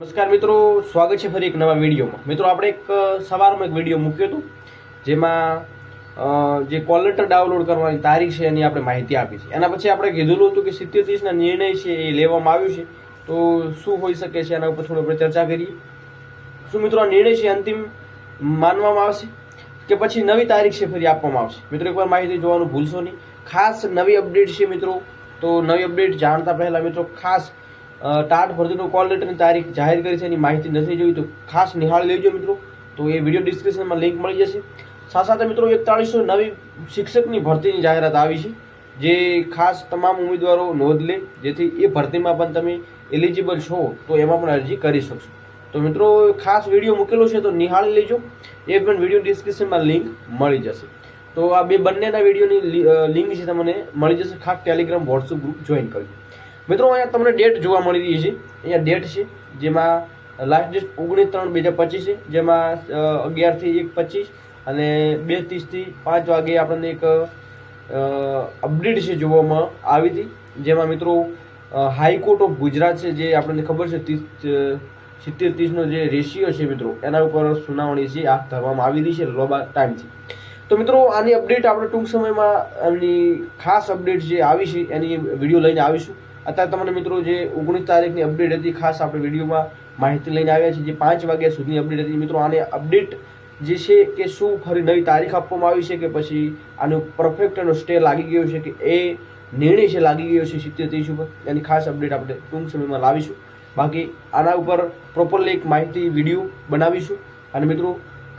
નમસ્કાર મિત્રો, સ્વાગત છે ફરી એક નવા વિડીયોમાં। મિત્રો આપણે એક સવારમાં એક વિડીયો મૂક્યો હતો જેમાં જે કોલ લેટર ડાઉનલોડ કરવાની તારીખ છે એની આપણે માહિતી આપી છે। એના પછી આપણે કીધેલું હતું કે 70-30ના નિર્ણય છે એ લેવામાં આવ્યો છે, તો શું હોઈ શકે છે એના ઉપર થોડી આપણે ચર્ચા કરીએ। શું મિત્રો આ નિર્ણય છે અંતિમ માનવામાં આવશે કે પછી નવી તારીખ છે ફરી આપવામાં આવશે? મિત્રો એકવાર માહિતી જોવાનું ભૂલશો નહીં। ખાસ નવી અપડેટ છે મિત્રો, તો નવી અપડેટ જાણતા પહેલાં મિત્રો ખાસ ટાટ ભરતીનો કોલ લેટરની તારીખ જાહેર કરી છે, એની માહિતી નથી જોઈ તો ખાસ નિહાળી લેજો મિત્રો। તો એ વિડીયો ડિસ્ક્રિપ્શનમાં લિંક મળી જશે। સાથે સાથે મિત્રો 4100 નવી શિક્ષકની ભરતીની જાહેરાત આવી છે, જે ખાસ તમામ ઉમેદવારો નોંધ લે, જેથી એ ભરતીમાં પણ તમે એલિજિબલ છો તો એમાં પણ અરજી કરી શકશો। તો મિત્રો ખાસ વિડીયો મૂકેલો છે તો નિહાળી લેજો, એ પણ વિડીયો ડિસ્ક્રિપ્શનમાં લિંક મળી જશે। તો આ બંનેના વિડીયોની લિંક છે તમને મળી જશે, ખાસ ટેલિગ્રામ વોટ્સઅપ ગ્રુપ જોઈન કરજો। મિત્રો અહીંયા તમને ડેટ જોવા મળી રહી છે, અહીંયા ડેટ છે જેમાં લાસ્ટ ડેટ 19/3/2025 છે, જેમાં 11 થી 1:25 અને 2:30 થી 5 વાગે આપણને એક અપડેટ છે જોવામાં આવી હતી, જેમાં મિત્રો હાઈકોર્ટ ઓફ ગુજરાત છે, જે આપણને ખબર છે 70-30નો જે રેશિયો છે મિત્રો એના ઉપર સુનાવણી છે હાથ ધરવામાં આવી રહી છે લાંબા ટાઈમથી। તો મિત્રો આની અપડેટ આપણે ટૂંક સમયમાં એમની ખાસ અપડેટ જે આવી છે એની વિડીયો લઈને આવીશું। અત્યારે તમને મિત્રો જે 19 તારીખની અપડેટ હતી ખાસ આપણે વિડીયોમાં માહિતી લઈને આવ્યા છીએ, જે 5 વાગ્યા સુધીની અપડેટ હતી। મિત્રો આને અપડેટ જે છે કે શું ફરી નવી તારીખ આપવામાં આવી છે કે પછી આનો પરફેક્ટ એનો સ્ટે લાગી ગયો છે કે એ નિર્ણય છે લાગી ગયો છે 70-30 ઉપર, એની ખાસ અપડેટ આપણે ટૂંક સમયમાં લાવીશું। બાકી આના ઉપર પ્રોપરલી એક માહિતી વિડીયો બનાવીશું। અને મિત્રો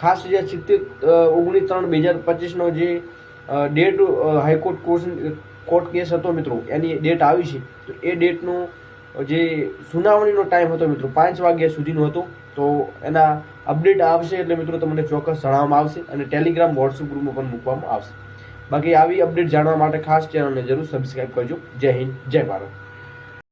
ખાસ જે 19/3/2025નો જે ડેટ હાઈકોર્ટ કોર્ટ કેસ હતો મિત્રો, એની ડેટ આવી છે, તો એ ડેટનો જે સુનાવણીનો ટાઈમ હતો મિત્રો 5 વાગ્યા સુધીનો હતો। તો એના અપડેટ આવશે એટલે મિત્રો તમને ચોક્કસ જણાવવામાં આવશે અને ટેલિગ્રામ વોટ્સઅપ ગ્રુપમાં પણ મૂકવામાં આવશે। બાકી આવી અપડેટ જાણવા માટે ખાસ ચેનલને જરૂર સબસ્ક્રાઈબ કરજો। જય હિન્દ, જય ભારત।